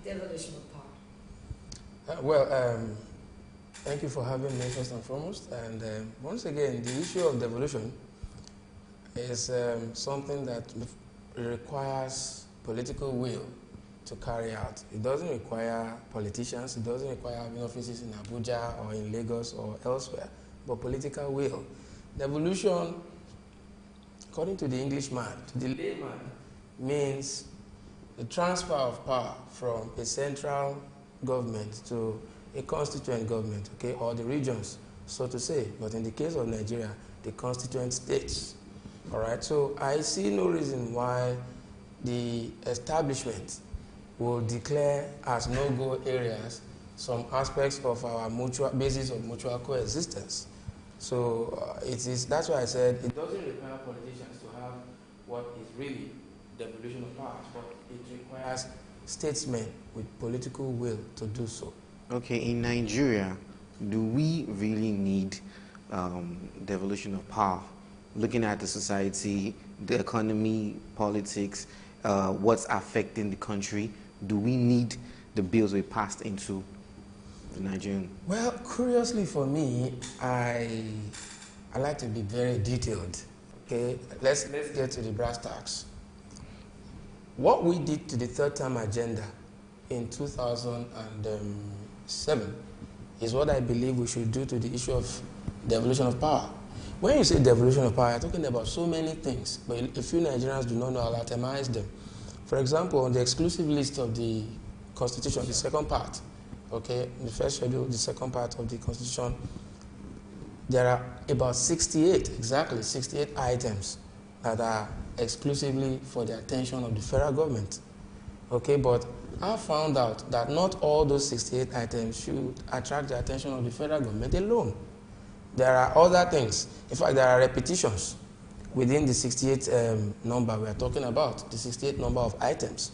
devolution of power? Thank you for having me first and foremost. And once again, the issue of devolution is something that requires political will to carry out. It doesn't require politicians, it doesn't require having offices in Abuja or in Lagos or elsewhere, but political will. Devolution, according to the Englishman, to the layman, means the transfer of power from a central government to a constituent government, okay, or the regions, so to say. But in the case of Nigeria, the constituent states. All right, so I see no reason why the establishment will declare as no-go areas some aspects of our mutual basis of mutual coexistence. So that's why I said it doesn't require politicians to have what is really devolution of powers, but it requires statesmen with political will to do so. Okay, in Nigeria, do we really need devolution of power? Looking at the society, the economy, politics, what's affecting the country, do we need the bills we passed into the Nigerian? Well, curiously for me, I like to be very detailed. Okay, let's get to the brass tacks. What we did to the third term agenda in 2007 is what I believe we should do to the issue of devolution of power. When you say devolution of power, you're talking about so many things, but a few Nigerians do not know how to itemize them. For example, on the exclusive list of the Constitution, the second part, okay, the first schedule, the second part of the Constitution, there are about 68 items that are exclusively for the attention of the federal government. Okay, but I found out that not all those 68 items should attract the attention of the federal government alone. There are other things. In fact, there are repetitions within the 68 number we are talking about, the 68 number of items.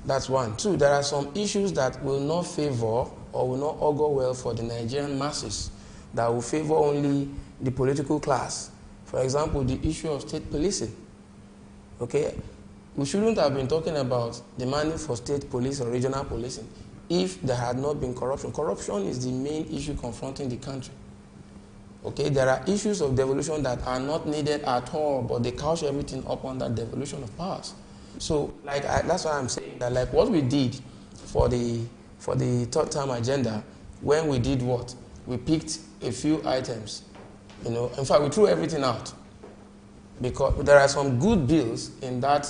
That's one. Two, there are some issues that will not favor or will not augur well for the Nigerian masses, that will favor only the political class. For example, the issue of state policing. Okay? We shouldn't have been talking about demanding for state police or regional policing if there had not been corruption. Corruption is the main issue confronting the country. Okay, there are issues of devolution that are not needed at all, but they couch everything up on that devolution of powers. So, that's why I'm saying that, like what we did for the third term agenda, when we did what? We picked a few items, you know. In fact, we threw everything out because there are some good bills in that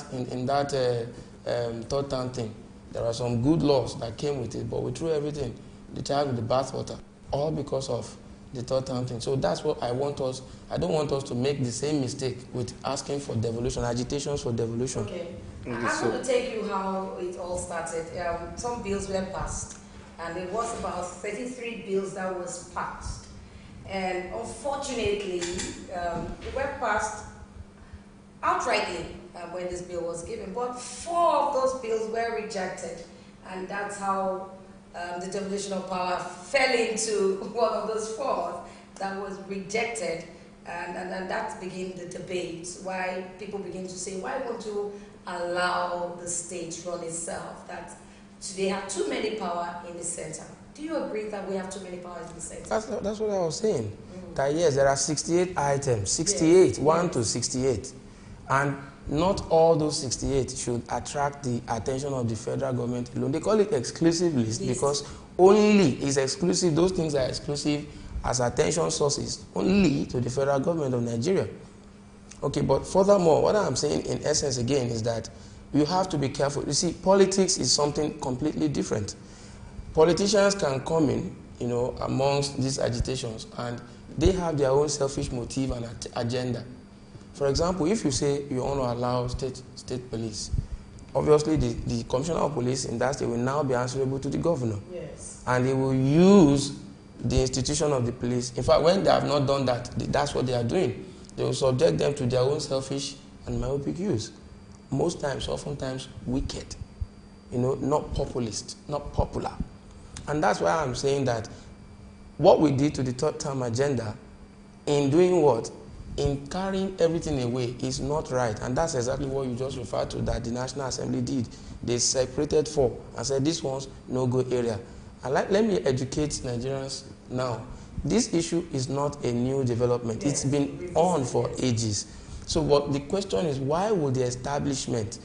third term thing. There are some good laws that came with it, but we threw everything, the child with the bathwater, all because of the third term thing. So that's what I don't want us to make the same mistake with asking for devolution, agitations for devolution. Okay. I'm going to take you how it all started. Some bills were passed, and it was about 33 bills that was passed. And unfortunately, it were passed outrightly when this bill was given, but 4 of those bills were rejected, and that's how the devolution of power fell into one of those 4 that was rejected, and that began the debate. Why people begin to say, why won't you allow the state to run itself? That they have too many power in the center. Do you agree that we have too many powers in the center? That's what I was saying. That yes, there are 68 items, 68, 1 to 68, and not all those 68 should attract the attention of the federal government alone. They call it exclusive list because only is exclusive, those things are exclusive as attention sources only to the federal government of Nigeria. Okay, but furthermore, what I'm saying in essence again is that you have to be careful. You see, politics is something completely different. Politicians can come in, you know, amongst these agitations, and they have their own selfish motive and agenda. For example, if you say you want to allow state police, obviously the commissioner of police in that state will now be answerable to the governor. Yes. And they will use the institution of the police. In fact, when they have not done that, that's what they are doing. They will subject them to their own selfish and myopic use. Most times, oftentimes, wicked. You know, not populist, not popular. And that's why I'm saying that what we did to the third term agenda, in doing what? in carrying everything away is not right. And that's exactly what you just referred to that the National Assembly did. They separated 4 and said this one's no-go area. And let me educate Nigerians now. This issue is not a new development. Yes, it's been on for ages. So what the question is, why would the establishment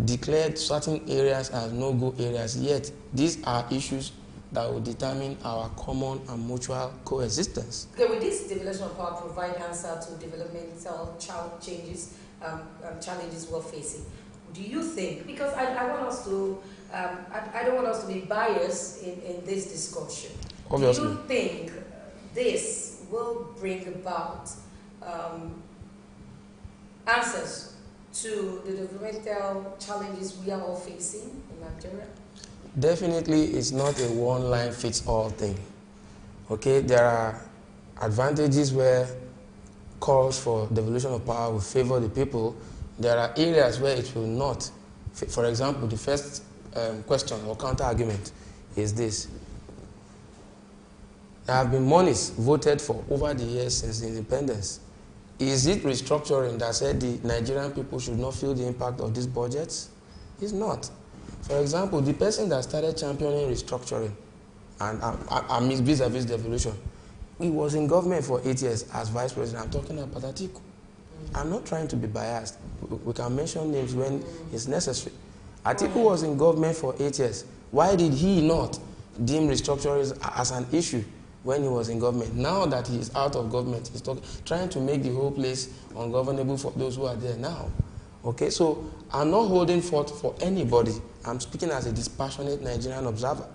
declare certain areas as no-go areas, yet these are issues that will determine our common and mutual coexistence? Okay, will this devolution of power provide answer to developmental challenges we're facing? Do you think, because I want us to, I don't want us to be biased in this discussion. Obviously. Do you think this will bring about answers to the developmental challenges we are all facing in Nigeria? Definitely, it's not a one-line-fits-all thing. Okay, there are advantages where calls for devolution of power will favor the people. There are areas where it will not. For example, the first question or counter-argument is this. There have been monies voted for over the years since independence. Is it restructuring that said the Nigerian people should not feel the impact of these budgets? It's not. For example, the person that started championing restructuring and vis-a-vis devolution, he was in government for 8 years as vice president. I'm talking about Atiku. I'm not trying to be biased. We can mention names when it's necessary. Atiku was in government for 8 years. Why did he not deem restructuring as an issue when he was in government? Now that he is out of government, he's trying to make the whole place ungovernable for those who are there now. Okay, so I'm not holding forth for anybody. I'm speaking as a dispassionate Nigerian observer.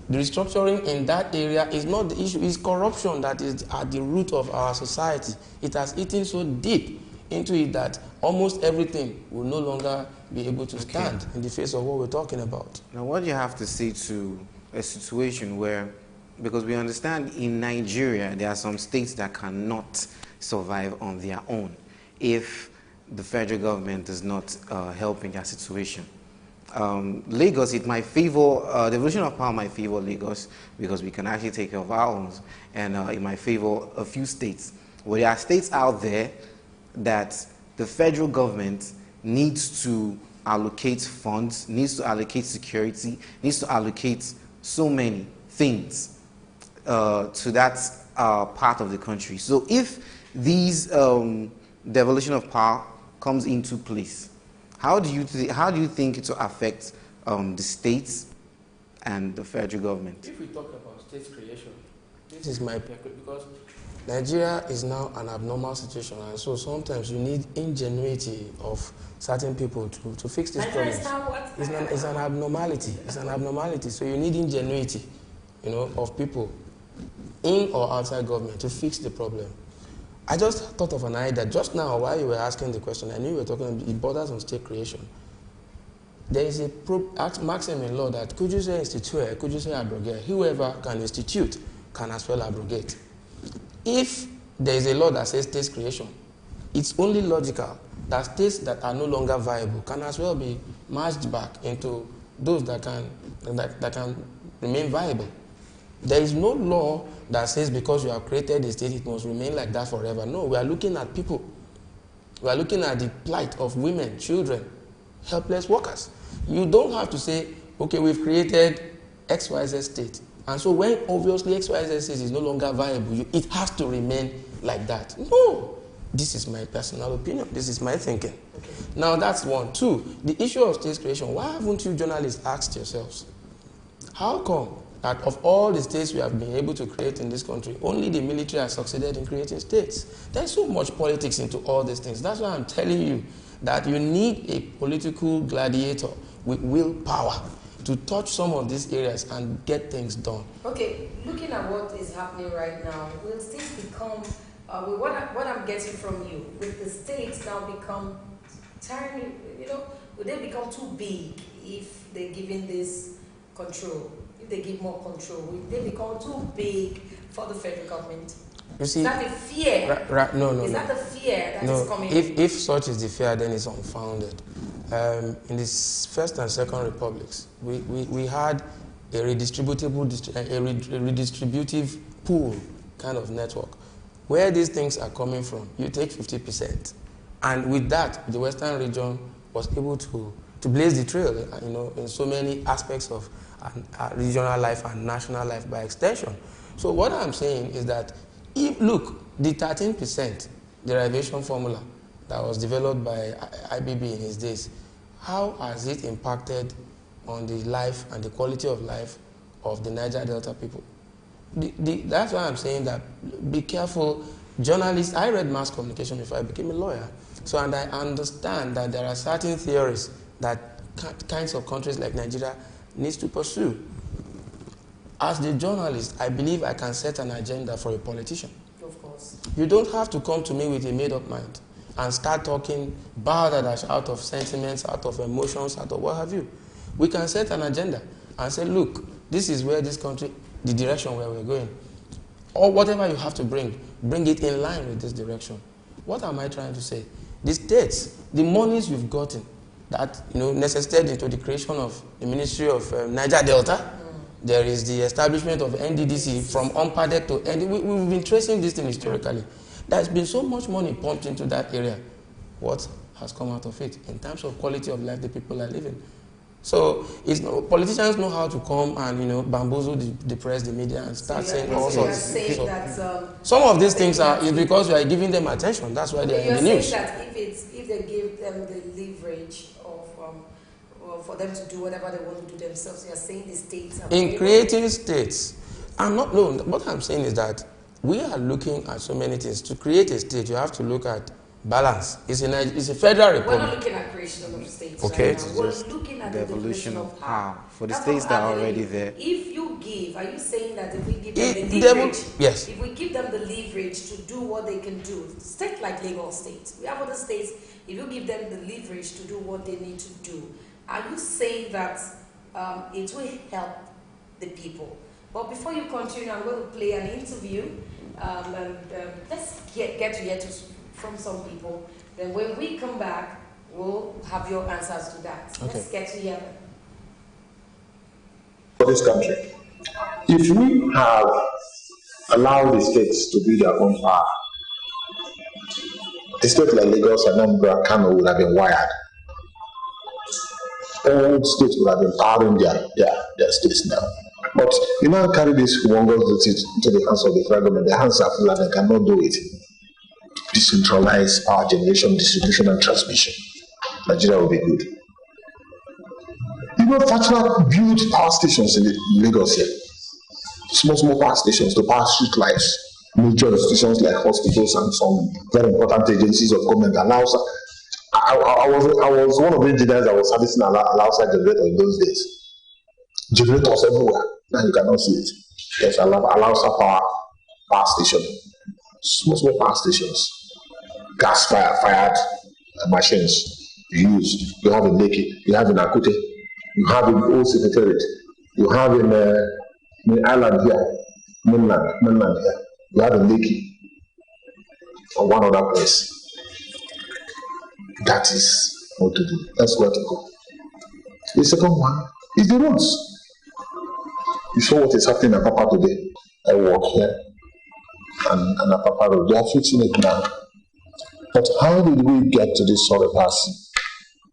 The restructuring in that area is not the issue. It's corruption that is at the root of our society. It has eaten so deep into it that almost everything will no longer be able to stand in the face of what we're talking about. Now, what do you have to say to a situation where, because we understand in Nigeria there are some states that cannot survive on their own if the federal government does not help in their situation. Lagos, it might favor, devolution of power might favor Lagos because we can actually take care of our own, and it might favor a few states. Well, there are states out there that the federal government needs to allocate funds, needs to allocate security, needs to allocate so many things to that part of the country. So if these devolution of power comes into place, how do you think it will affect the states and the federal government? If we talk about state creation, this is my pick, because Nigeria is now an abnormal situation, and so sometimes you need ingenuity of certain people to fix this problem. It's an abnormality. It's an abnormality. So you need ingenuity, of people in or outside government to fix the problem. I just thought of an idea just now while you were asking the question. I knew you were talking, it borders on state creation. There is a maxim in law that could you say institute, could you say abrogate? Whoever can institute can as well abrogate. If there is a law that says state creation, it's only logical that states that are no longer viable can as well be merged back into those that can remain viable. There is no law that says because you have created a state, it must remain like that forever. No, we are looking at people. We are looking at the plight of women, children, helpless workers. You don't have to say, okay, we've created XYZ state. And so when obviously XYZ state is no longer viable, it has to remain like that. No, this is my personal opinion. This is my thinking. Okay. Now that's one. Two, the issue of state creation. Why haven't you journalists asked yourselves, how come that of all the states we have been able to create in this country, only the military has succeeded in creating states? There's so much politics into all these things. That's why I'm telling you that you need a political gladiator with willpower to touch some of these areas and get things done. Okay, looking at what is happening right now, will states become, what I'm getting from you, will the states now become tiny, will they become too big if they're given this control? If they give more control, will they become too big for the federal government? You see, is that the fear? No. Is that the fear that is coming? If such is the fear, then it's unfounded. In the First and Second Republics, we had a redistributive pool kind of network. where these things are coming from, you take 50%. And with that, the Western region was able to blaze the trail, in so many aspects of regional life and national life by extension. So what I'm saying is that, look, the 13% derivation formula that was developed by IBB in his days, how has it impacted on the life and the quality of life of the Niger Delta people? That's why I'm saying that be careful. Journalists, I read mass communication before I became a lawyer, and I understand that there are certain theories that kinds of countries like Nigeria needs to pursue. As the journalist, I believe I can set an agenda for a politician. Of course. You don't have to come to me with a made-up mind and start talking out of sentiments, out of emotions, out of what have you. We can set an agenda and say, look, this is where this country, the direction where we're going. Or whatever you have to bring it in line with this direction. What am I trying to say? The states, the monies you've gotten that necessitated into the creation of the Ministry of Niger Delta, there is the establishment of NDDC from UNPADEC to ND. We've been tracing this thing historically. There's been so much money pumped into that area. What has come out of it in terms of quality of life the people are living? So politicians know how to come and bamboozle the press, the media, and start saying all sorts. Some of these things is because you are giving them attention. That's why they are in the news. You're saying that if they give them the leverage for them to do whatever they want to do themselves, you're saying the states are in creating states. What I'm saying is that we are looking at so many things. To create a state, you have to look at balance. It's a federal republic. We're not looking at creation of states. Okay. Right now. We're looking at the devolution of power. For the states that are already there. If you give, are you saying that if we give them the leverage, yes. If we give them the leverage to do what they can do, states like Lagos State, we have other states, if you give them the leverage to do what they need to do, are you saying that it will help the people? But before you continue, I'm going to play an interview, and let's get to hear from some people. Then when we come back, we'll have your answers to that. Okay. Let's get to hear them. For this country, if we have allowed the states to do their own power, a state like Lagos and Anambra, Kano would have been wired. All states would have been powering their states now. But you now carry this humongous duty into the hands of the federal government. Their hands are full and they cannot do it. Decentralized power generation, distribution, and transmission. Nigeria will be good. Fatima built power stations in Lagos here. Small power stations to power street lights. Major institutions like hospitals and some very important agencies of government allows. I was one of the engineers that was servicing outside generator in those days. Generators everywhere. Now you cannot see it. There's allows power station. Small power stations. Gas fired machines used. You have in Lekki, you have in Akute, you have in Old Secretariat, you have in the island here, mainland here, you have in Lekki, or one other place. That is what to do. That's where to go. The second one is the roads. You saw what is happening in Apapa today. I walk here, and Apapa Road, they are fixing it now. But how did we get to this sort of person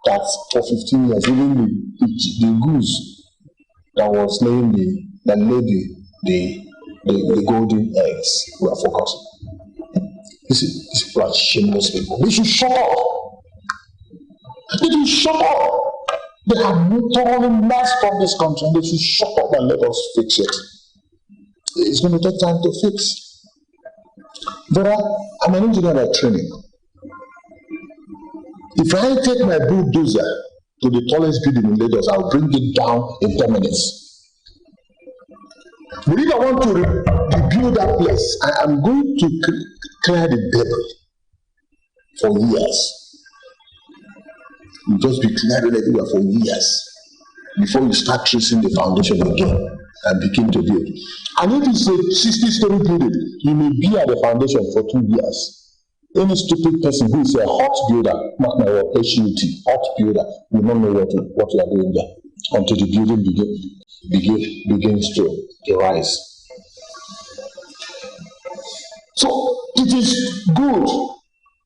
that for 15 years, even the goose that was laying the golden eggs were focused? These people are shameless people. They should shut up. They should shut up. They have thoroughly messed up this country, and they should shut up and let us fix it. It's going to take time to fix. But I'm an engineer by training. If I take my bulldozer to the tallest building in Lagos, I'll bring it down in 10 minutes. But if I want to rebuild that place, I am going to clear the debris for years. You just be clearing everywhere for years before you start tracing the foundation again and begin to build. And if it's a 60-story building, you may be at the foundation for 2 years. Any stupid person who is a hot builder, mark my word, HUT, hot builder, will not know what you are doing there until the building begins to rise. So it is good.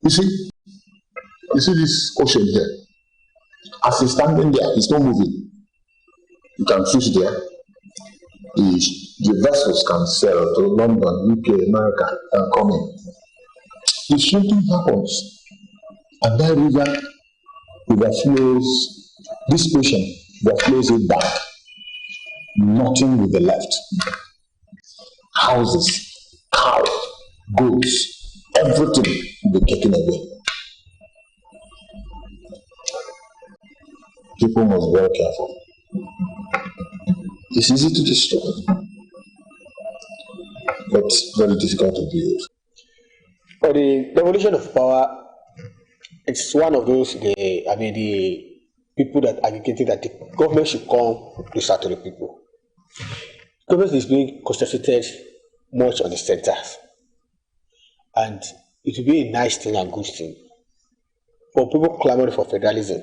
You see this ocean here. As it's standing there, it's not moving. You can fish there. The vessels can sail to London, UK, America, and come in. If something happens, and that river overflows, this ocean overflows it back, nothing will be left. Houses, cows, goods, everything will be taken away. People must be very careful. It's easy to destroy, but very difficult to build. For the devolution of power, it's one of those the people that advocated that the government should come closer to the people. Government is being concentrated much on the centers, and it will be a nice thing and good thing for people clamoring for federalism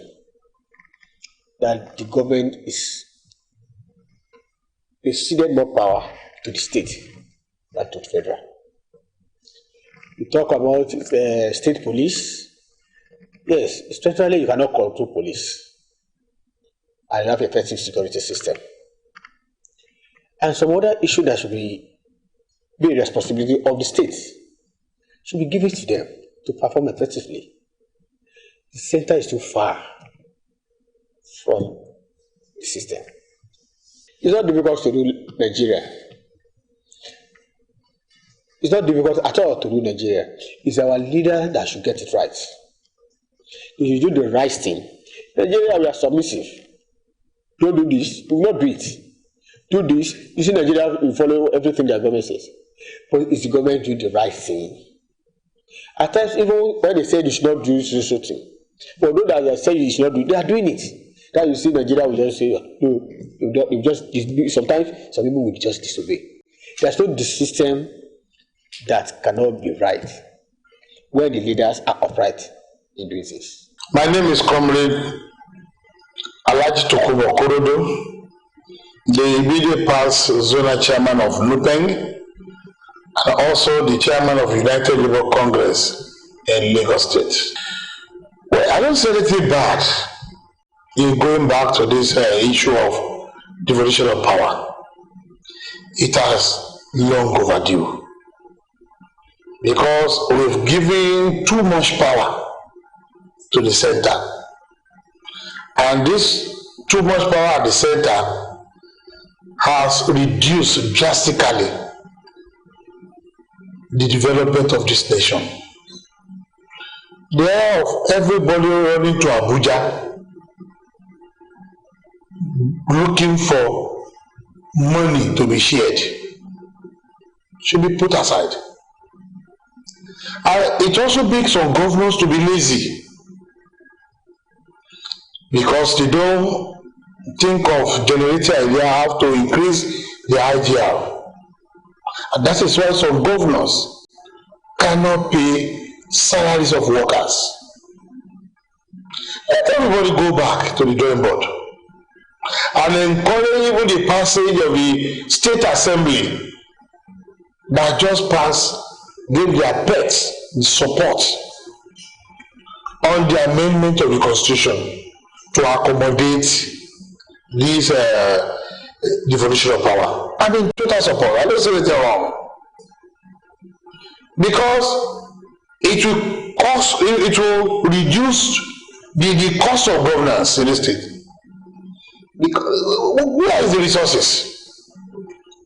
that the government is ceded more power to the state than to the federal. We talk about state police. Yes, especially you cannot control police and have an effective security system. And some other issue that should be a responsibility of the state should be given to them to perform effectively. The center is too far from the system. It's not difficult to rule Nigeria. It's not difficult at all to rule Nigeria. It's our leader that should get it right. If you do the right thing, Nigeria, we are submissive. Don't do this, we will not do it. Do this, you see Nigeria will follow everything the government says. But it's the government doing the right thing. At times, even when they say you should not do this thing, for those that are saying you should not do it, they are doing it. That you see Nigeria will just say, no, you just, sometimes some people will just disobey. There's no system that cannot be right where the leaders are upright in doing this. My name is Comrade Alhaji Tokunbo Korodo, the immediate past zonal chairman of Lupeng, and also the chairman of United Labour Congress in Lagos State. Well, I don't see anything bad in going back to this issue of devolution of power. It has long overdue because we've given too much power to the center, and this too much power at the center has reduced drastically the development of this nation. There of everybody running to Abuja looking for money to be shared should be put aside. And it also makes some governors to be lazy because they don't think of generating idea how to increase the IGR. And that is why some governors cannot pay salaries of workers. Let everybody go back to the drawing board and encourage even the passage of the state assembly that just passed, gave their pets the support on the amendment of the constitution to accommodate this devolution of power. I mean, total support. I don't say anything wrong. Because it will reduce the cost of governance in the state. Because, where is the resources?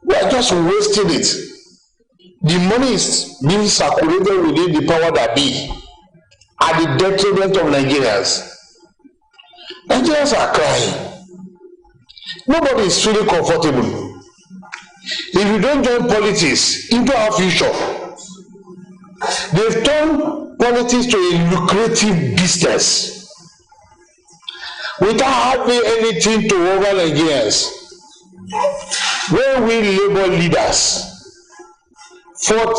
We are just wasting it. The money is being circulated within the power that be at the detriment of Nigerians. Nigerians are crying. Nobody is feeling comfortable. If you don't join politics into our future, they've turned politics to a lucrative business without having anything to over Nigerians. When we labor leaders fought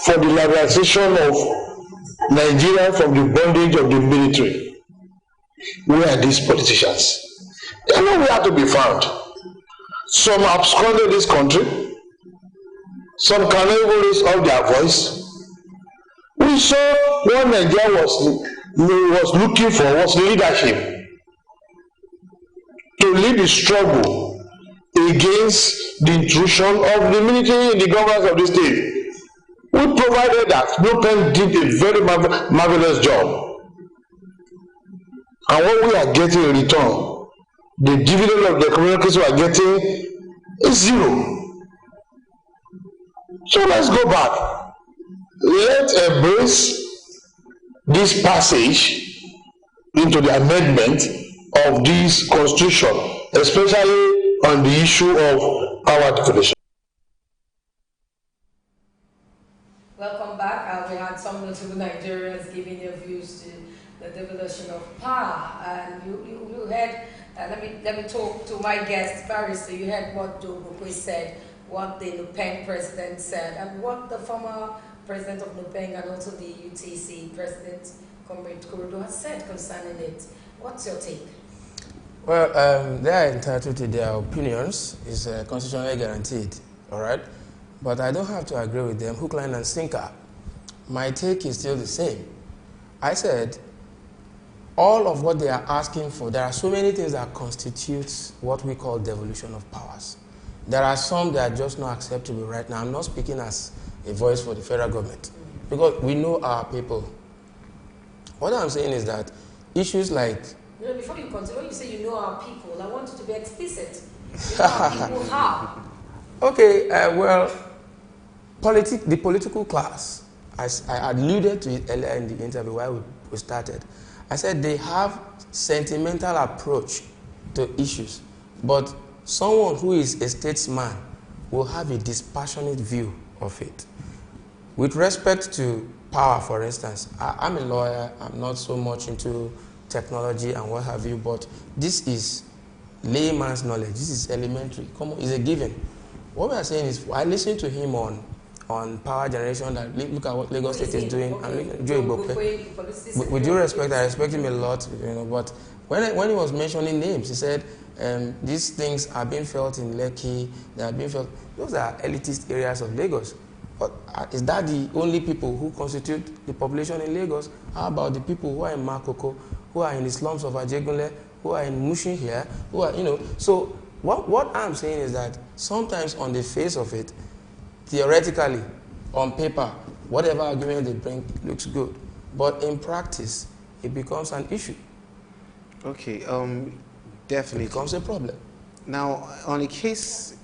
for the liberalization of Nigeria from the bondage of the military, where are these politicians? They are nowhere to be found. Some absconded this country, some cannot even raise up their voice. we saw what Nigeria was looking for was leadership to lead the struggle against the intrusion of the military in the governance of the state. We provided that. Nupen did a very marvelous job. And what we are getting in return, the dividend of the communities we are getting is zero. So let's go back. Let's embrace this passage into the amendment of this constitution, especially on the issue of power definition. Welcome back. We had some notable Nigerians giving their views to the devolution of power, and you heard. Let me talk to my guest, Barrister. You heard what Joe Bokwe said, what the Nupeng president said, and what the former president of Nupeng and also the UTC president, Comrade Korodo, has said concerning it. What's your take? Well, they are entitled to their opinions. It's constitutionally guaranteed, all right? But I don't have to agree with them, hook, line, and sinker. My take is still the same. I said, all of what they are asking for, there are so many things that constitute what we call devolution of powers. There are some that are just not acceptable right now. I'm not speaking as a voice for the federal government, because we know our people. What I'm saying is that issues like... Before you continue, when you say you know our people, I want you to be explicit. You know our people how? Okay, well, the political class, as I alluded to it earlier in the interview while we started, I said they have sentimental approach to issues, but someone who is a statesman will have a dispassionate view of it. With respect to power, for instance, I'm a lawyer, I'm not so much into technology and what have you, but this is layman's knowledge, this is elementary, it's a given. What we are saying is, I listened to him on power generation, that look at what Lagos State is doing, and Joe Ibokwe. With due respect, I respect him a lot, but when he was mentioning names, he said, these things are being felt in Lekki, they are being felt, those are elitist areas of Lagos. But is that the only people who constitute the population in Lagos? How about the people who are in Makoko, who are in the slums of Ajegunle, who are in Mushin here, who are, so what I'm saying is that sometimes on the face of it, theoretically, on paper, whatever argument they bring looks good. But in practice, it becomes an issue. Okay, definitely. It becomes a problem. Now, in a case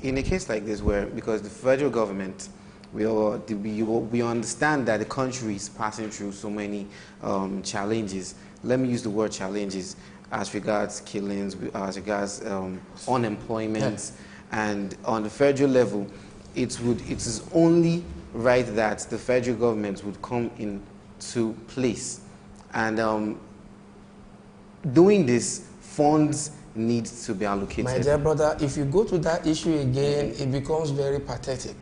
like this, where because the federal government, we understand that the country is passing through so many challenges. Let me use the word challenges as regards killings, as regards unemployment, and on the federal level, it is only right that the federal government would come into place, and doing this, funds need to be allocated. My dear brother, if you go to that issue again, it becomes very pathetic.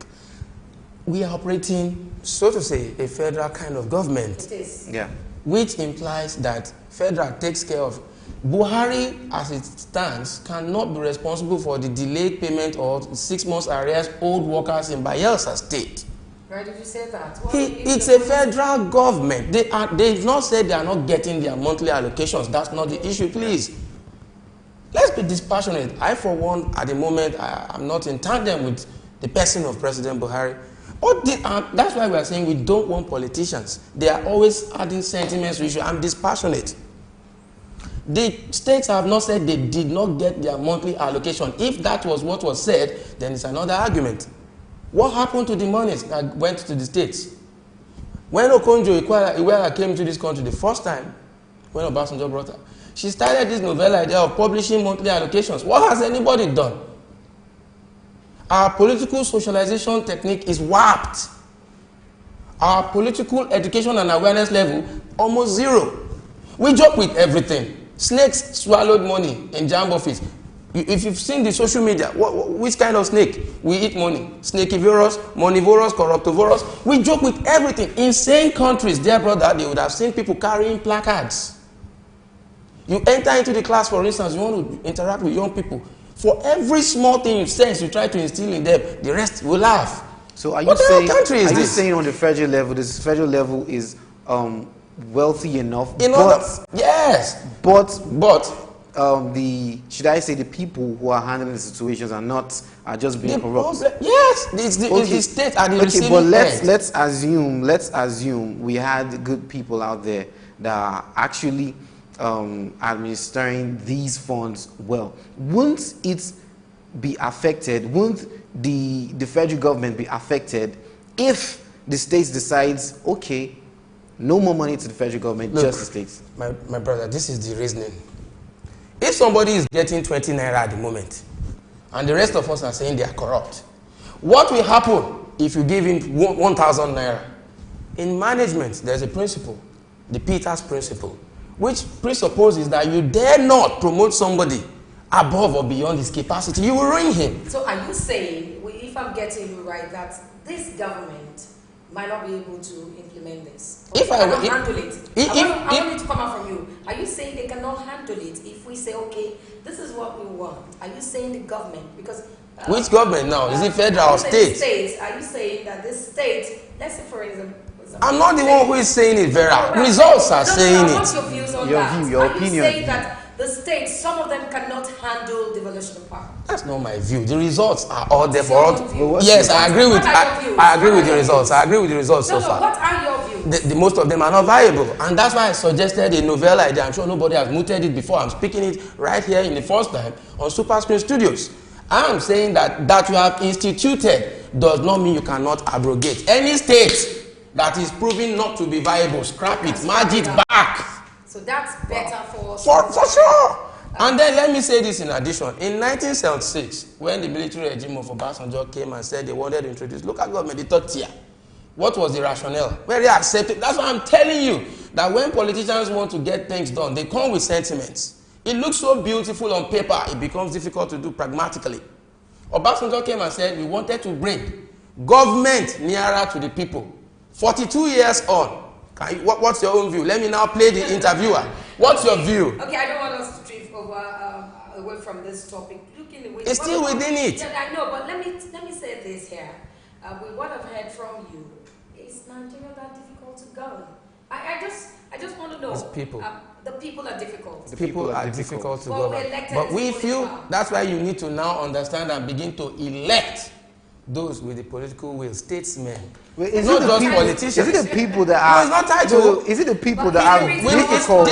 We are operating, so to say, a federal kind of government. It is. Yeah. Which implies that federal takes care of. Buhari, as it stands, cannot be responsible for the delayed payment of 6 months arrears owed workers in Bayelsa State. Why did you say that? It's a federal government. They've not said they are not getting their monthly allocations. That's not the issue, please. Let's be dispassionate. I, for one, at the moment, I'm not in tandem with the person of President Buhari. That's why we are saying we don't want politicians. They are always adding sentiments to issue. I'm dispassionate. The states have not said they did not get their monthly allocation. If that was what was said, then it's another argument. What happened to the monies that went to the states? When Okonjo-Iweala came to this country the first time, when Obasanjo brought her, she started this novel idea of publishing monthly allocations. What has anybody done? Our political socialization technique is warped. Our political education and awareness level, almost zero. We joke with everything. Snakes swallowed money in JAMB office. If you've seen the social media, which kind of snake? We eat money. Snakivorous, monivorous, corruptivorous. We joke with everything. In sane countries, dear brother, they would have seen people carrying placards. You enter into the class, for instance, you want to interact with young people. For every small thing you sense, you try to instill in them, the rest will laugh. So are you saying country is this? Saying on the federal level, this federal level is wealthy enough. Yes. But should I say the people who are handling the situations are just being corrupt? Yes, it's the state and the receiving but end. let's assume we had good people out there that are actually administering these funds well. Wouldn't it be affected? Wouldn't the federal government be affected if the states decides, okay, no more money to the federal government, just the states? My brother, this is the reasoning. If somebody is getting 20 naira at the moment, and the rest of us are saying they are corrupt, what will happen if you give him 1,000 naira? In management, there's a principle, the Peters principle, which presupposes that you dare not promote somebody above or beyond his capacity. You will ruin him. So are you saying, if I'm getting you right, that this government might not be able to implement this? Or cannot handle it? I want it to come out from you. Are you saying they cannot handle it if we say, okay, this is what we want? Are you saying the government? Because which government now? Is it federal or state? States. Are you saying that this state, let's say for example, I'm not the one who is saying it, Vera. Results are saying it. What's your views on that? Your opinion. You saying that the states, some of them cannot handle devolution of power? That's not my view. The results are all there for all. Yes, I agree with. I agree with the results. I agree with the results so far. What are your views? The most of them are not viable, and that's why I suggested a novel idea. I'm sure nobody has mooted it before. I'm speaking it right here in the first time on Super Screen Studios. I'm saying that you have instituted does not mean you cannot abrogate. Any state that is proving not to be viable, scrap it, merge it back. So that's better for us. For sure. And then let me say this in addition. In 1976, when the military regime of Obasanjo came and said they wanted to introduce local government, the third tier, what was the rationale? Very accepted. That's why I'm telling you that when politicians want to get things done, they come with sentiments. It looks so beautiful on paper, it becomes difficult to do pragmatically. Obasanjo came and said we wanted to bring government nearer to the people. 42 years on, what's your own view? Let me now play the interviewer. What's your view? Okay, I don't want us to drift away from this topic. It's still within it. Yeah, I know, but let me say this here. With what I've heard from you, is Nigeria that difficult to govern? I just want to know. It's people. The people are difficult. The people are difficult to govern. But we feel that's why you need to now understand and begin to elect those with the political will, statesmen. Wait, not just politicians. Is it the people that are? No, it's not title. Is it the people that are difficult?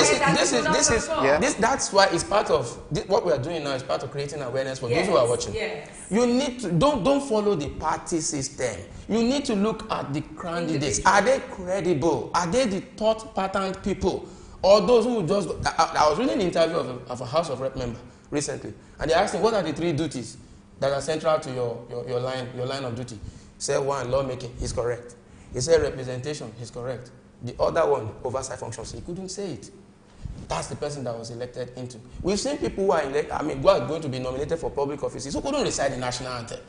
That's why it's part of what we are doing now. Is part of creating awareness for those who are watching. Yes. You need to don't follow the party system. You need to look at the candidates. Are they credible? Are they the thought patterned people, or those who just? I was reading an interview of a House of Rep member recently, and they asked him what are the 3 duties that are central to your line of duty. He said 1, lawmaking. He's correct. He said representation. He's correct. The other one, oversight functions. He couldn't say it. That's the person that was elected into. We've seen people who are who are going to be nominated for public offices who couldn't recite the national anthem.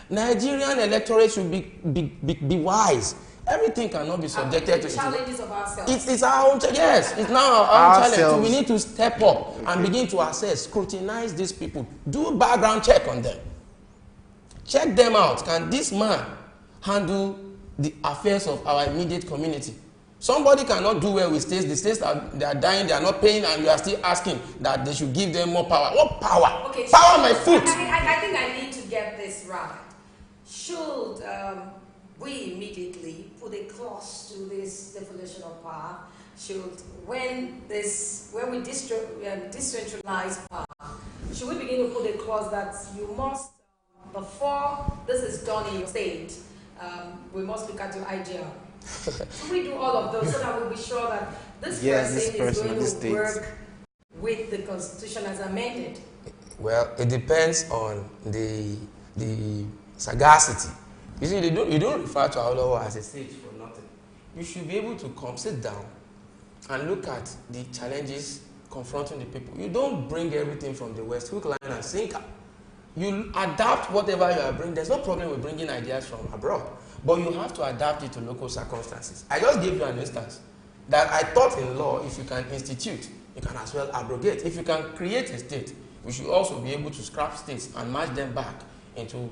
Nigerian electorate should be wise. Everything cannot be subjected to challenges of ourselves. It's our own yes. It's now our own challenge. So we need to step up and begin to assess, scrutinize these people, do background check on them. Check them out. Can this man handle the affairs of our immediate community? Somebody cannot do well with states. The states they are dying, they are not paying, and you are still asking that they should give them more power. What power? Okay, power my foot. I think I need to get this right. Should we immediately put a clause to this devolution of power? Should when we decentralize power, should we begin to put a clause that you must, before this is done in your state, we must look at your IGL? So we do all of those so that we'll be sure that this person is going to work with the Constitution as amended. Well, it depends on the sagacity. You see, you don't refer to Awolowo as a sage for nothing. You should be able to sit down and look at the challenges confronting the people. You don't bring everything from the West, hook, line, and sinker. You adapt whatever you are bringing. There's no problem with bringing ideas from abroad, but you have to adapt it to local circumstances. I just gave you an instance that I thought in law, if you can institute, you can as well abrogate. If you can create a state, we should also be able to scrap states and match them back into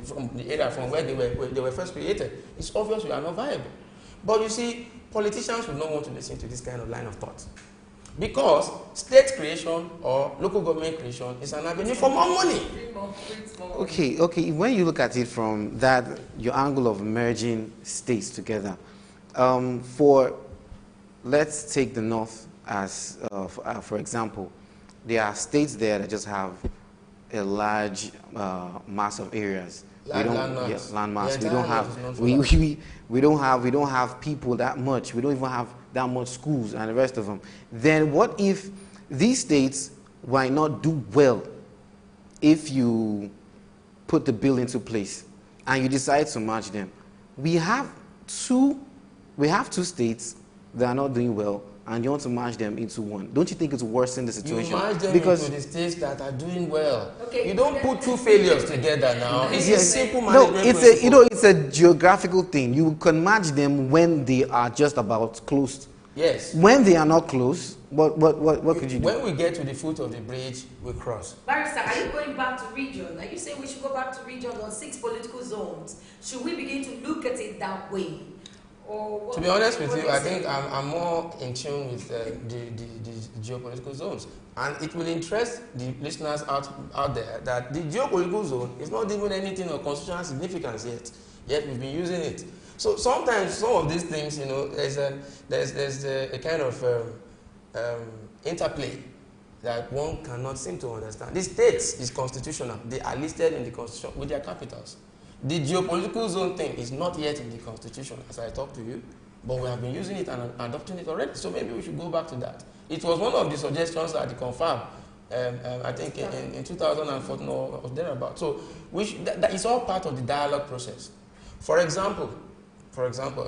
from the area from where they were first created. It's obvious we are not viable. But you see, politicians would not want to listen to this kind of line of thought. Because state creation or local government creation is an avenue for more money. Okay. When you look at it from that, your angle of merging states together, let's take the North as, for example, there are states there that just have a large mass of areas. Landmass. We don't have people that much. We don't even have that much schools and the rest of them. Then what if these states might not do well if you put the bill into place and you decide to merge them? We have two states that are not doing well, and you want to merge them into one. Don't you think it's worsen the situation? You merge them into the states that are doing well. Okay. You don't put two failures together now. It's a simple management principle. It's a geographical thing. You can merge them when they are just about close. Yes. When they are not close, what could you do? When we get to the foot of the bridge, we cross. Barrister, are you going back to region? Are you saying we should go back to region on 6 political zones? Should we begin to look at it that way? To be honest with you, I think I'm more in tune with the geopolitical zones. And it will interest the listeners out there that the geopolitical zone is not even anything of constitutional significance yet we've been using it. So sometimes some of these things, there's a kind of interplay that one cannot seem to understand. The states is constitutional. They are listed in the constitution with their capitals. The geopolitical zone thing is not yet in the constitution, as I talk to you, but we have been using it and adopting it already. So maybe we should go back to that. It was one of the suggestions at the confab, I think in 2014 or thereabout. So that is all part of the dialogue process. For example,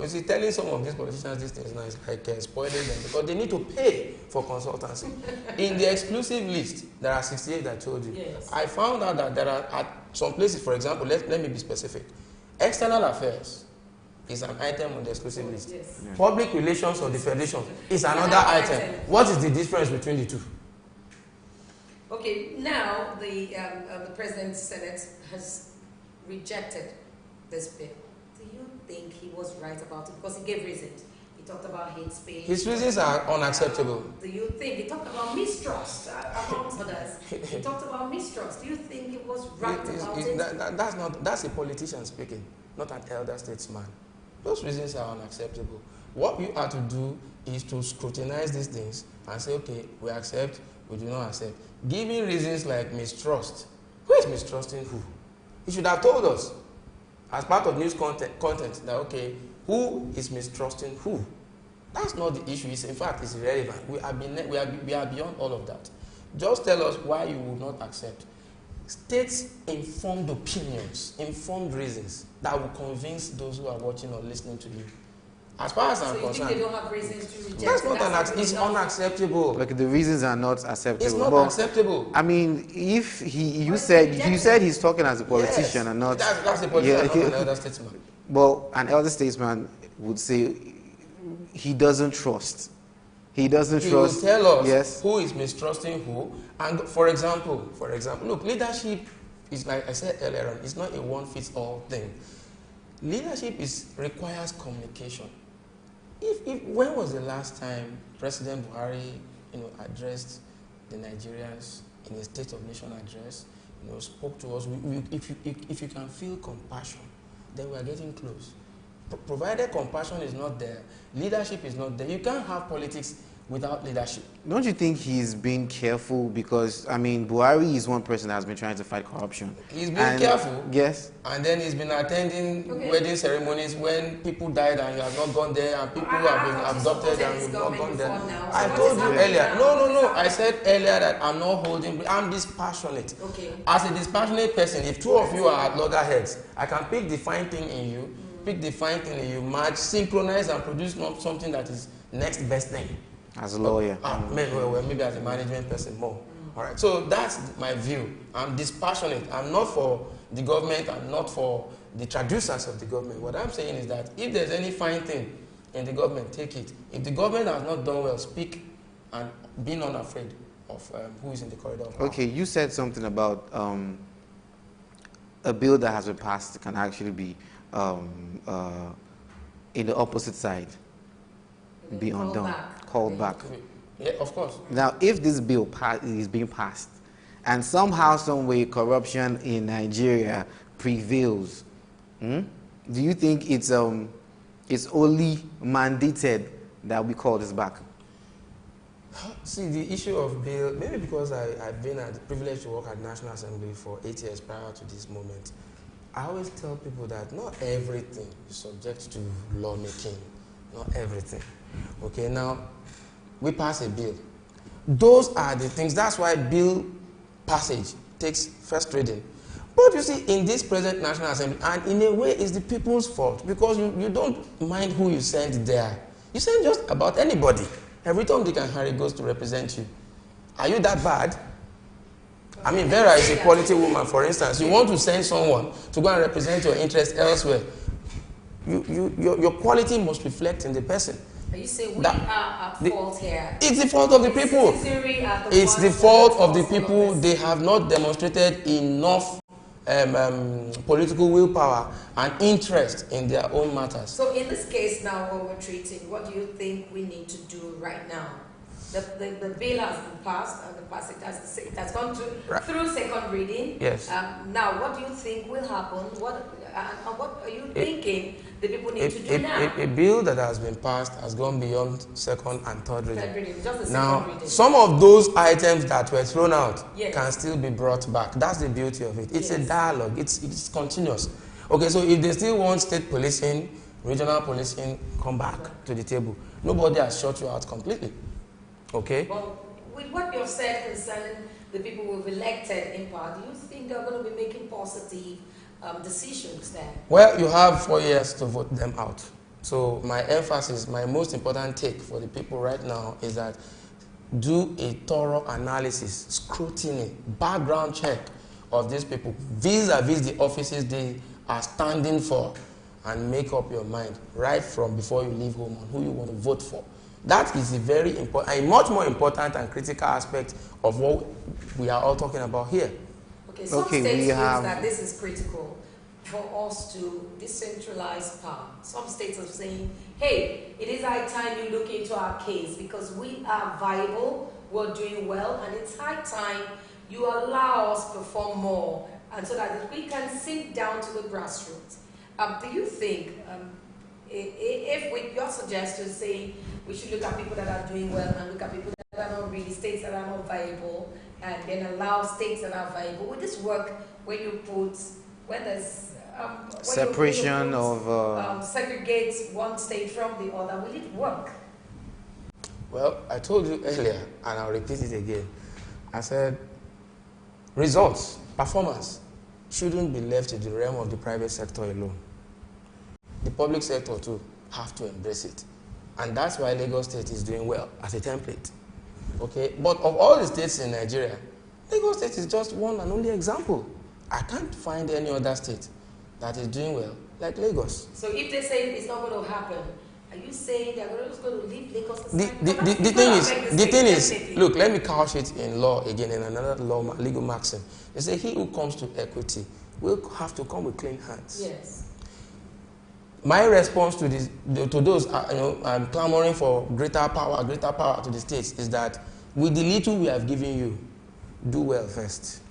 you see, telling some of these politicians these things now is like spoiling them because they need to pay for consultancy. In the exclusive list, there are 68 I told you. Yes. I found out that there are at some places, for example, let me be specific. External affairs is an item on the exclusive list. Yes. Yeah. Public relations of the federation is another item. What is the difference between the two? Okay, now the President's Senate has rejected this bill. Do you think he was right about it? Because he gave reasons. He talked about hate speech. His reasons are unacceptable. Do you think he talked about mistrust, amongst others? He talked about mistrust. Do you think he was right about it? That's a politician speaking, not an elder statesman. Those reasons are unacceptable. What you have to do is to scrutinize these things and say, okay, we accept, we do not accept. Giving reasons like mistrust. Who is mistrusting who? He should have told us as part of news content that, okay, who is mistrusting who? That's not the issue. In fact, it's irrelevant. We are beyond all of that. Just tell us why you would not accept. State informed opinions, informed reasons that will convince those who are watching or listening to you. As far as I'm concerned, you think they don't have reasons to reject? It's unacceptable. Like the reasons are not acceptable. It's not acceptable. I mean, if you said he's talking as a politician and not that's a politician, not an elder statesman. Well, an elder statesman would say he doesn't trust. He doesn't trust. He will tell us who is mistrusting who. And for example, look, leadership is, like I said earlier on, it's not a one-fits-all thing. Leadership requires communication. When was the last time President Buhari, addressed the Nigerians in a State of Nation address, spoke to us? If you can feel compassion, then we are getting close. Provided compassion is not there, leadership is not there. You can't have politics without leadership. Don't you think he's being careful? Because, I mean, Buhari is one person that has been trying to fight corruption. He's been careful. Yes. And then he's been attending wedding ceremonies when people died and you have not gone there, and people who have been abducted and you've not gone there. I told you earlier. No. I said earlier that I'm not holding. I'm dispassionate. Okay. As a dispassionate person, if two of you are at loggerheads, I can pick the fine thing in you, match, synchronize, and produce something that is next best thing. As a lawyer. Maybe as a management person more. All right. So that's my view. I'm dispassionate. I'm not for the government. I'm not for the traducers of the government. What I'm saying is that if there's any fine thing in the government, take it. If the government has not done well, speak and be not afraid of who is in the corridor of power. Okay, you said something about a bill that has been passed can actually be in the opposite side be undone, called back. Yeah, of course. Now, if this bill is being passed, and somehow, some way, corruption in Nigeria prevails, do you think it's only mandated that we call this back? See, the issue of bill, maybe because I've been at the privilege to work at National Assembly for 8 years prior to this moment, I always tell people that not everything is subject to lawmaking. Not everything. Okay, now, we pass a bill. Those are the things, that's why bill passage takes first reading. But you see, in this present National Assembly, and in a way, it's the people's fault, because you don't mind who you send there. You send just about anybody. Every time Dick and Harry goes to represent you. Are you that bad? I mean, Vera is a quality woman, for instance. You want to send someone to go and represent your interest elsewhere. Your quality must reflect in the person. Are you saying we are at fault here? It's the fault of the people. It's the fault of the people. They have not demonstrated enough political willpower and interest in their own matters. So in this case now, what we're treating, what do you think we need to do right now? The bill has been passed, and it has gone through second reading. Yes. Now, what do you think will happen? What are you thinking the people need to do now? A bill that has been passed has gone beyond second and third reading. Just the second now, reading. some of those items that were thrown out yes. can still be brought back. That's the beauty of it. It's yes. a dialogue. It's continuous. Okay, so if they still want state policing, regional policing, come back to the table. Nobody has shut you out completely. Okay? Well, with what you've said concerning the people who've elected in power, do you think they're going to be making positive decisions there? Well, you have 4 years to vote them out. So my emphasis, my most important take for the people right now is that do a thorough analysis, scrutiny, background check of these people vis-a-vis the offices they are standing for, and make up your mind right from before you leave home on who you want to vote for. That is a very important, a much more important and critical aspect of what we are all talking about here. Okay, some states feel that this is critical for us to decentralize power. Some states are saying, hey, it is high time you look into our case because we are viable, we're doing well, and it's high time you allow us to perform more, and so that we can sink down to the grassroots. Do you think, if with your suggestion saying we should look at people that are doing well and look at people that are not really, states that are not viable, and then allow states that are viable, would this work when you put, when there's separation of segregate one state from the other? Will it work? Well, I told you earlier, and I'll repeat it again. I said, results, performance, shouldn't be left to the realm of the private sector alone. The public sector too have to embrace it. And that's why Lagos State is doing well as a template. Okay? But of all the states in Nigeria, Lagos State is just one and only example. I can't find any other state that is doing well like Lagos. So if they say it's not going to happen, are you saying they're just going to leave Lagos aside? The thing is, look, let me couch it in law again, in another legal maxim. They say he who comes to equity will have to come with clean hands. Yes. My response to this, to those I'm clamoring for greater power to the states, is that with the little we have given you, do well first.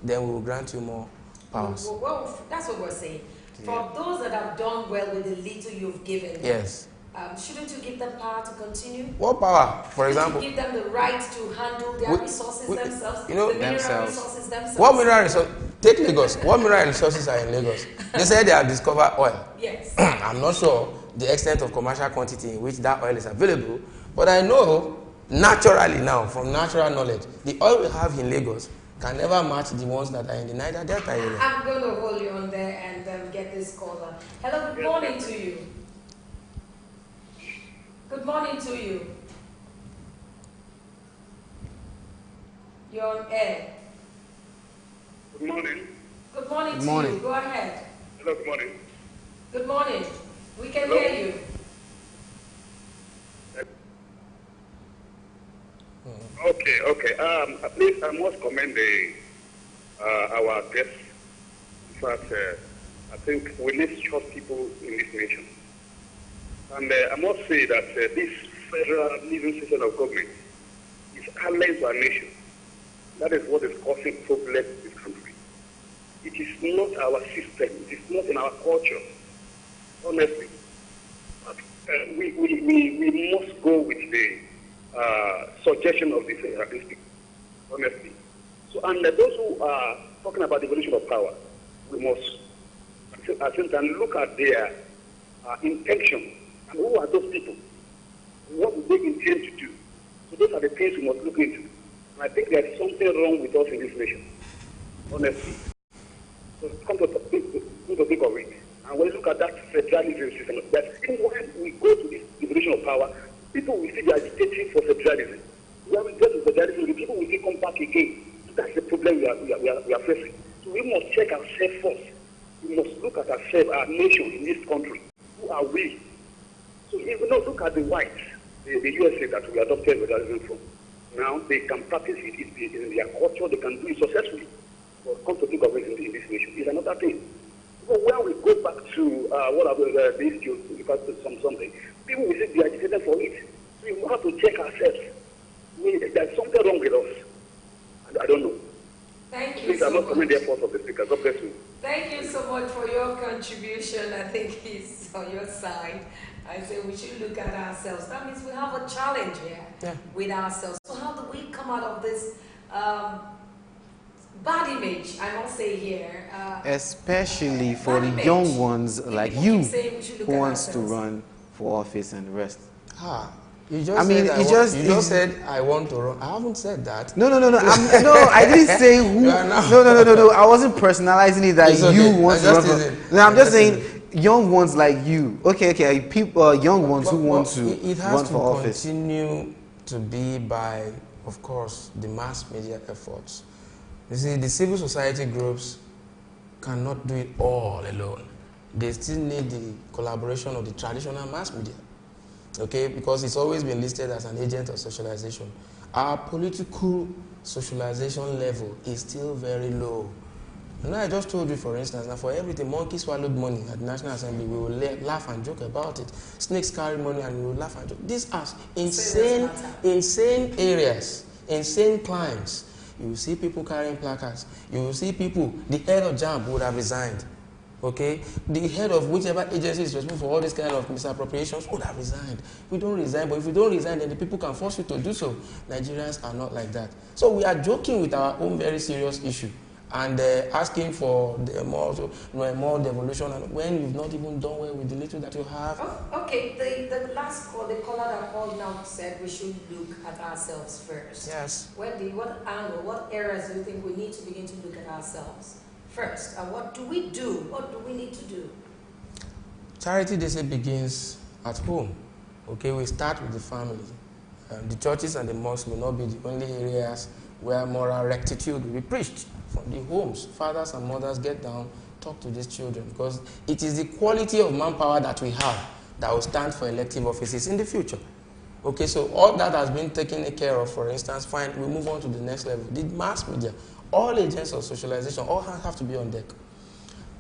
Then we will grant you more powers. Well, that's what we're saying. For those that have done well with the little you've given, yes. Shouldn't you give them power to continue? What power? For example, you give them the right to handle their resources themselves, the mineral resources themselves. What mineral resources? Take Lagos. What mineral resources are in Lagos? They say they have discovered oil. Yes. I'm not sure the extent of commercial quantity in which that oil is available, but I know naturally now, from natural knowledge, the oil we have in Lagos can never match the ones that are in the Niger Delta area. I'm going to hold you on there and get this caller. Hello, good morning to you. Good morning to you. You're on air. Good morning. Good morning to you. Go ahead. Hello, good morning. Good morning. We can hear you. Okay. Please, I must commend our guests. In fact, I think we need to trust people in this nation. And I must say that this federal living system of government is alien to our nation. That is what is causing problems in this country. It is not our system. It is not in our culture, honestly. But, we must go with the suggestion of this people, honestly. So, and those who are talking about devolution of power, we must at the same time look at their intention. And who are those people? What do they intend to do? So those are the things we must look into. And I think there's something wrong with us in this nation, honestly. So come to think of it. And when you look at that federalism system, that when we go to this devolution of power, people will see they are agitating for federalism. When we get to federalism, the people will still come back again. So that's the problem we are facing. So we must check ourselves first. We must look at ourselves, our nation in this country. Who are we? So if we not look at the whites, the USA that we adopted federalism from, now they can practice it in their culture, they can do it successfully. But come to think of it in this nation, it's another thing. So when we go back to what about the issue, because something, people will say they are agitated for it. So we have to check ourselves. There's something wrong with us. And I don't know. Thank you. Please, I'm not coming the effort of the speaker. God bless you. Thank you so much for your contribution. I think he's on your side. I say we should look at ourselves. That means we have a challenge here with ourselves. So how do we come out of this bad image, I must say here? Especially for the young ones like you who wants to run for office and the rest. You just you just said I want to run. I haven't said that. No. No, I didn't say who. No. I wasn't personalizing it that you want to run for. No, I'm just saying young ones like you. Okay. People, young ones who want to run for office. It has to continue to be by, of course, the mass media efforts. You see, the civil society groups cannot do it all alone. They still need the collaboration of the traditional mass media. Okay, because it's always been listed as an agent of socialization. Our political socialization level is still very low. And I just told you, for instance, that for everything, monkey swallowed money at the National Assembly, we will laugh and joke about it. Snakes carry money and we will laugh and joke. These are insane areas, insane climes. You will see people carrying placards. You will see people, the head of JAMB would have resigned. Okay, the head of whichever agency is responsible for all this kind of misappropriations would have resigned. We don't resign, but if we don't resign, then the people can force you to do so. Nigerians are not like that. So we are joking with our own very serious issue and asking for more devolution, and when you've not even done well with the little that you have. Oh, okay, the last call, the caller that called now said we should look at ourselves first. Yes. What angle, what areas do you think we need to begin to look at ourselves first? And what do we do? What do we need to do? Charity, they say, begins at home. Okay, we start with the family. The churches and the mosques will not be the only areas where moral rectitude will be preached. From the homes, fathers and mothers get down, talk to these children, because it is the quality of manpower that we have that will stand for elective offices in the future. Okay, so all that has been taken care of, for instance, fine, we move on to the next level. The mass media, all agents of socialization, all hands have to be on deck.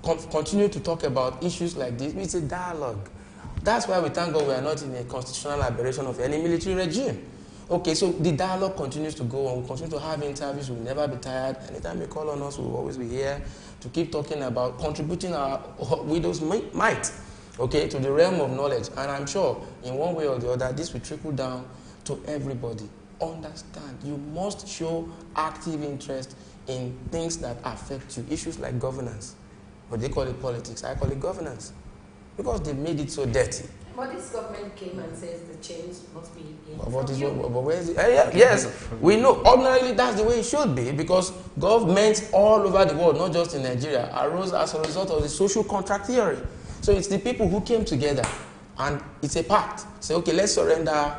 Continue to talk about issues like this. It's a dialogue. That's why we thank God we are not in a constitutional aberration of any military regime. Okay, so the dialogue continues to go on. We'll continue to have interviews. We'll never be tired. Anytime you call on us, we'll always be here to keep talking about contributing our widow's might, okay, to the realm of knowledge. And I'm sure in one way or the other, this will trickle down to everybody. Understand, you must show active interest in things that affect you. Issues like governance. But they call it politics. I call it governance. Because they made it so dirty. But this government came and says the change must be in where is it? Yes, we know. Ordinarily, that's the way it should be, because governments all over the world, not just in Nigeria, arose as a result of the social contract theory. So it's the people who came together, and it's a pact. Say, okay, let's surrender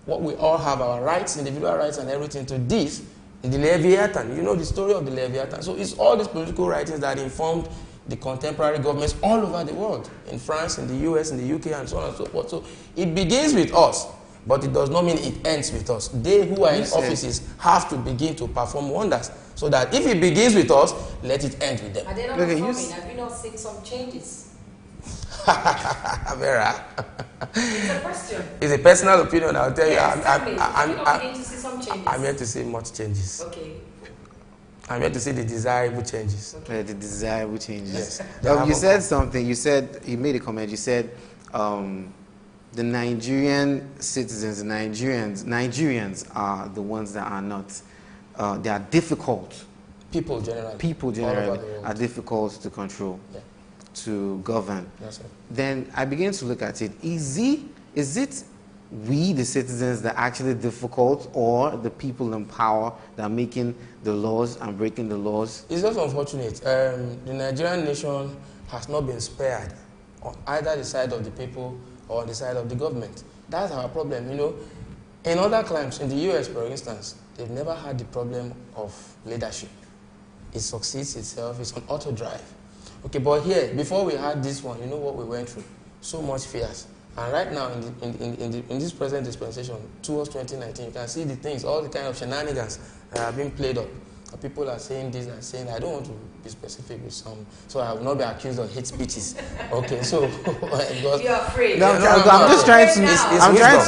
what we all have, our rights, individual rights and everything, to this, the Leviathan. You know the story of the Leviathan. So it's all these political writings that informed the contemporary governments all over the world, in France, in the US, in the UK, and so on and so forth. So it begins with us, but it does not mean it ends with us. They who are in offices have to begin to perform wonders, so that if it begins with us, let it end with them. Are they not performing? Have you not seen some changes? Vera. It's a question. It's a personal opinion. I'll tell Yes, you. I'm beginning to see some changes. I'm here to see much changes. Okay. I'm here to see the desirable changes. The desirable changes. Yes. You said something. You made a comment. You said the Nigerian citizens, Nigerians are the ones that are not. They are difficult. People generally. People generally are difficult to control, to govern. That's it. Then I begin to look at it. Is it we, the citizens, that are actually difficult, or the people in power that are making the laws and breaking the laws? It's just unfortunate. The Nigerian nation has not been spared on either the side of the people or on the side of the government. That's our problem. You know, in other climes, in the US, for instance, they've never had the problem of leadership. It succeeds itself. It's on auto drive. Okay, but here, before we had this one, you know what we went through? So much fears. And right now, in this present dispensation, towards 2019, you can see the things, all the kind of shenanigans that are being played up. People are saying this and saying, I don't want to be specific with some, so I will not be accused of hate speeches. Okay, so you're afraid. No, I'm just trying to. I'm trying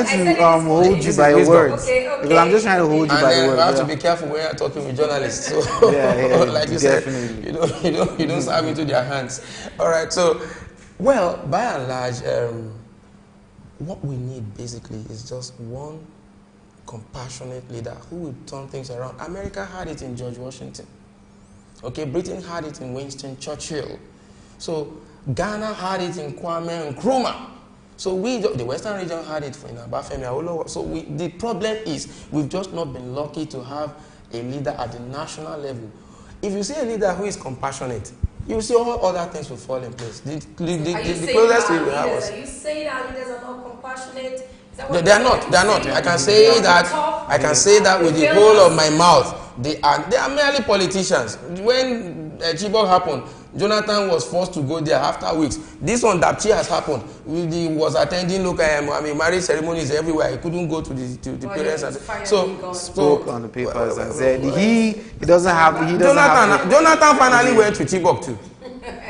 to hold you by your words. Okay. Because I'm just trying to hold you by the words. You have to be careful when you're talking with journalists. So, like you definitely. said, you don't serve into their hands. All right. So, well, by and large, what we need basically is just one compassionate leader who will turn things around. America had it in George Washington. Okay, Britain had it in Winston Churchill. So Ghana had it in Kwame Nkrumah. So the Western region had it in Obafemi Awolowo. So the problem is we've just not been lucky to have a leader at the national level. If you see a leader who is compassionate, you see all other things will fall in place. The closest we will have was. Are you saying our leaders are not compassionate? They are not. I can say that with the whole of my mouth. They are merely politicians. When Chibok happened, Jonathan was forced to go there after weeks. This one, Dapchi, has happened. He was attending marriage ceremonies everywhere. He couldn't go to the parents. So spoke on the papers and said he doesn't have. Jonathan finally went to Chibok too.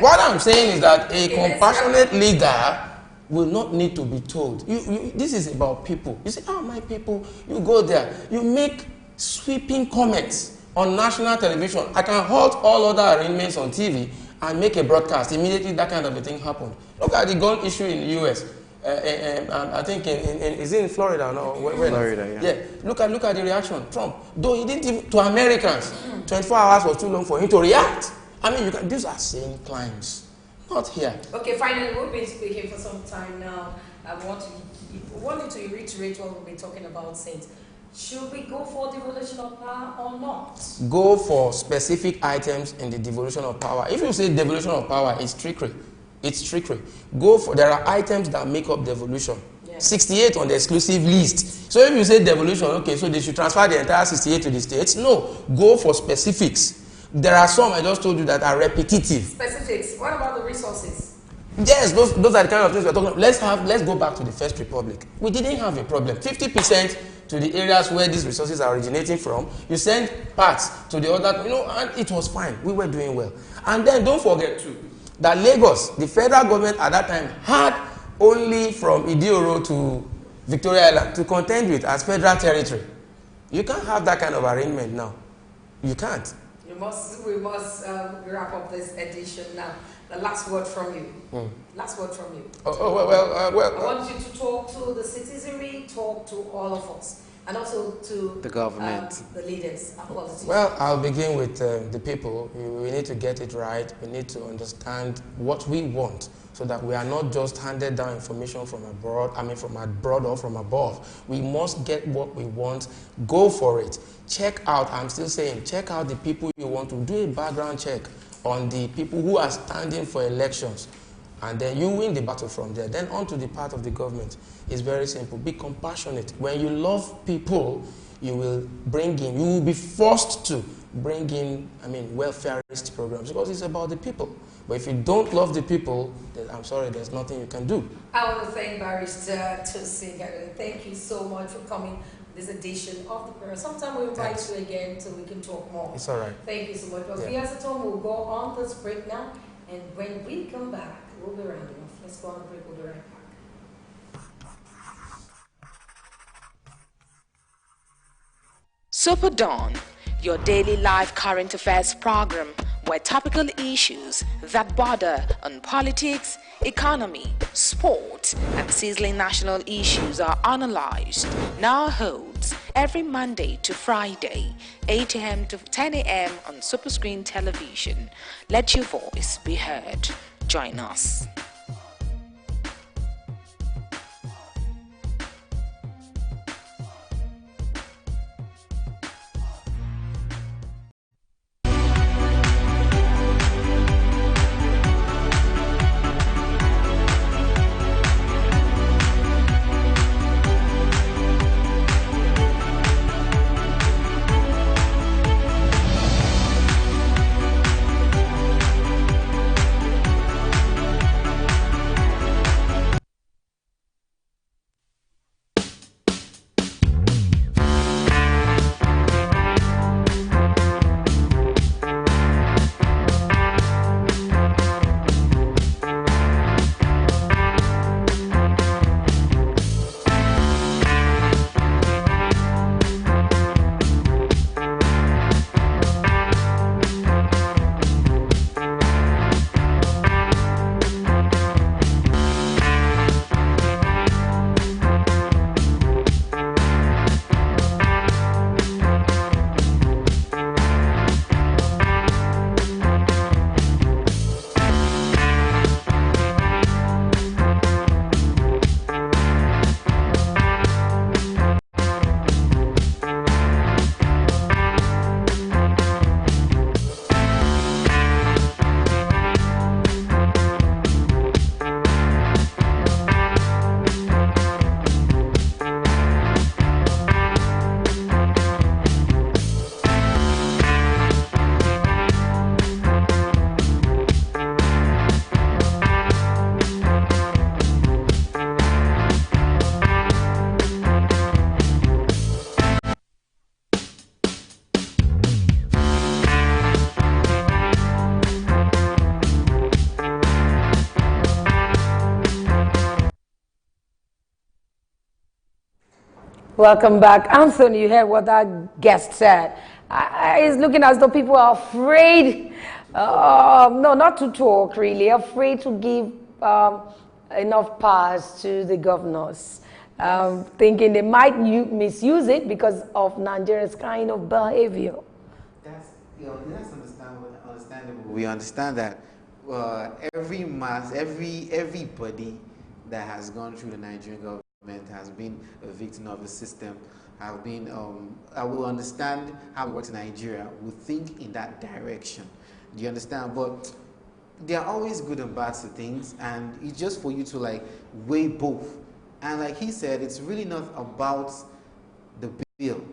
What I'm saying is that a compassionate leader will not need to be told. This is about people. You say, my people, you go there. You make sweeping comments on national television. I can halt all other arrangements on TV and make a broadcast. Immediately that kind of a thing happened. Look at the gun issue in the US. I think is it in Florida now? Florida, yeah. Look at the reaction. Trump, though he didn't even, to Americans, 24 hours was too long for him to react. I mean, these are sane crimes. Not here. Okay, finally, we've been speaking for some time now. I want you to reiterate what we've been talking about since. Should we go for devolution of power or not? Go for specific items in the devolution of power. If you say devolution of power, it's trickery. It's trickery. There are items that make up devolution. Yeah. 68 on the exclusive list. So if you say devolution, okay, so they should transfer the entire 68 to the states. No, go for specifics. There are some I just told you that are repetitive. Specifics. What about the resources? Yes, those are the kind of things we're talking about. Let's go back to the First Republic. We didn't have a problem. 50% to the areas where these resources are originating from. You send parts to the other, and it was fine. We were doing well. And then don't forget too that Lagos, the federal government at that time, had only from Idioro to Victoria Island to contend with as federal territory. You can't have that kind of arrangement now. You can't. We must wrap up this edition now. The last word from you. Last word from you. Well. I want you to talk to the citizenry, talk to all of us, and also to the government, the leaders, and politicians. Well, I'll begin with the people. We need to get it right. We need to understand what we want, so that we are not just handed down information from abroad. From abroad or from above. We must get what we want. Go for it. Check out. I'm still saying, check out the people you want to. Do a background check on the people who are standing for elections, and then you win the battle from there. Then on to the part of the government. It's very simple. Be compassionate. When you love people, you will be forced to bring in, welfareist programs, because it's about the people. But if you don't love the people, then I'm sorry, there's nothing you can do. I want to thank Barrister Tosin. Thank you so much for coming this edition of The Prayer. Sometime we'll invite you again so we can talk more. It's all right. Thank you so much. But viewers at home, we'll go on this break now. And when we come back, we'll be rounding off. Let's go on a break. We'll be right back. SuperDawn, your daily live current affairs program where topical issues that border on politics, economy, sport, and sizzling national issues are analyzed, now holds every Monday to Friday, 8 a.m. to 10 a.m. on Superscreen Television. Let your voice be heard. Join us. Welcome back. Anthony, you heard what that guest said. It's looking as though people are afraid, no, not to talk really, afraid to give enough powers to the governors, thinking they might misuse it because of Nigeria's kind of behavior. That's understandable. We understand that everybody that has gone through the Nigerian government has been a victim of the system, have been, I will understand how it works in Nigeria, will think in that direction. Do you understand? But there are always good and bad to things, and it's just for you to like weigh both. And like he said, it's really not about the bill.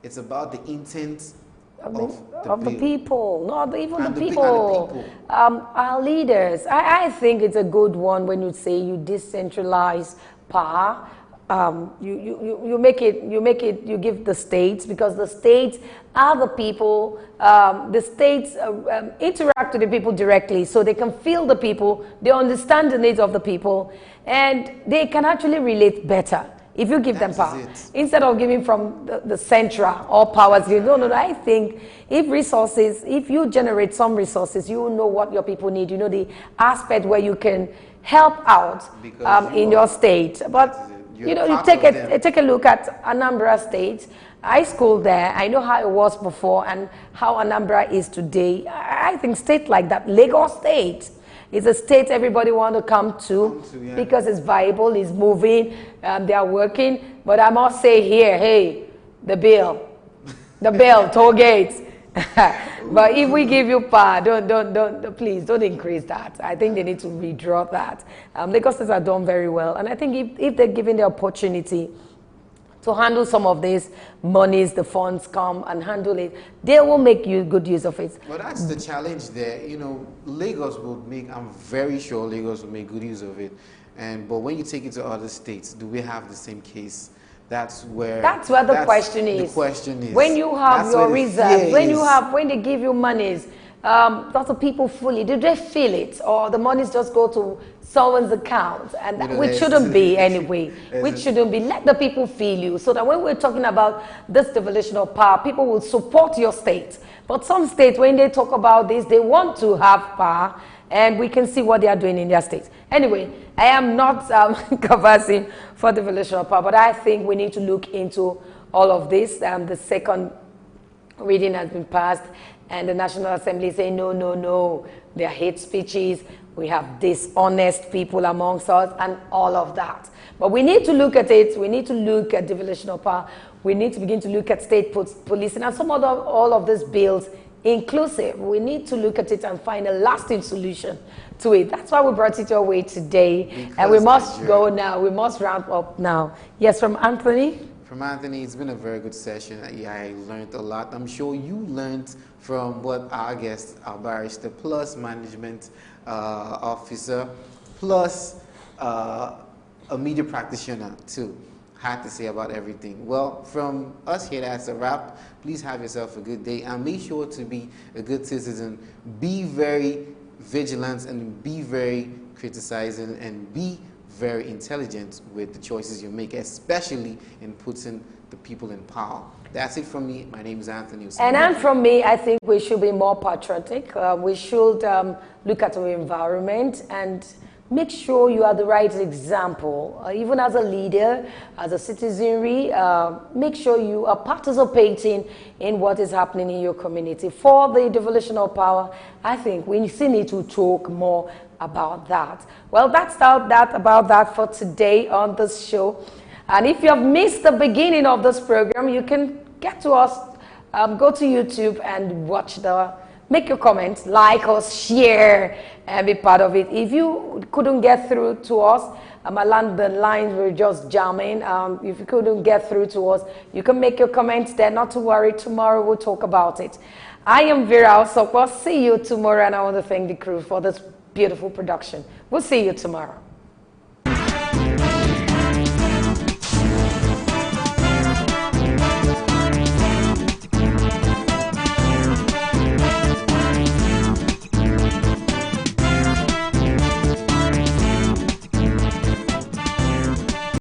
It's about the intent of the people, not even the people. Our leaders. I think it's a good one when you say you decentralize power. You give the states, because the states are the people. The states interact with the people directly, so they can feel the people, they understand the needs of the people, and they can actually relate better if you give them power. Instead of giving from the central, all powers. No, I think if you generate some resources, you know what your people need. You know the aspect where you can help out in your state. But you take a look at Anambra State. I schooled there. I know how it was before and how Anambra is today. I think state like that, Lagos State, is a state everybody want to come to because it's viable, it's moving, they are working. But I must say here, hey, the bill, toll gates. But if we give you power, please don't increase that. I think they need to withdraw that. Lagos States are done very well, and I think if they're given the opportunity to handle some of these monies, the funds come and handle it, they will make good use of it. But that's the challenge there. Lagos will make, I'm very sure Lagos will make good use of it. But when you take it to other states, do we have the same case? That's where the question is. The question is. When you have your reserves, when they give you monies, lots of people fully, do they feel it, or the monies just go to someone's account, and which shouldn't be anyway, which shouldn't be. Let the people feel you, so that when we're talking about this devolution of power, people will support your state. But some states, when they talk about this, they want to have power, and we can see what they are doing in their states. Anyway, I am not conversing for devolution of power, but I think we need to look into all of this. The second reading has been passed, and the National Assembly is saying, no, no, no, there are hate speeches, we have dishonest people amongst us, and all of that. But we need to look at it. We need to look at devolution of power. We need to begin to look at state policing and some other, all of these bills inclusive. We need to look at it and find a lasting solution to it. That's why we brought it your way today. Because and we must go now. We must round up now. Yes, from Anthony? From Anthony, it's been a very good session. Yeah, I learned a lot. I'm sure you learned from what our guest, our barrister, plus management officer, plus a media practitioner too, had to say about everything. Well, from us here, that's a wrap. Please have yourself a good day and make sure to be a good citizen. Be very vigilant and be very criticizing and be very intelligent with the choices you make, especially in putting the people in power. That's it from me. My name is Anthony. And from me, I think we should be more patriotic. We should look at our environment and make sure you are the right example. Even as a leader, as a citizenry, make sure you are participating in what is happening in your community. For the devolution of power, I think we still need to talk more about that. Well, that's about that for today on this show. And if you have missed the beginning of this program, you can get to us, go to YouTube and watch make your comments, like us, share, and be part of it. If you couldn't get through to us, the lines were just jamming. If you couldn't get through to us, you can make your comments there. Not to worry, tomorrow we'll talk about it. I am Vera Osokwa. See you tomorrow, and I want to thank the crew for this beautiful production. We'll see you tomorrow.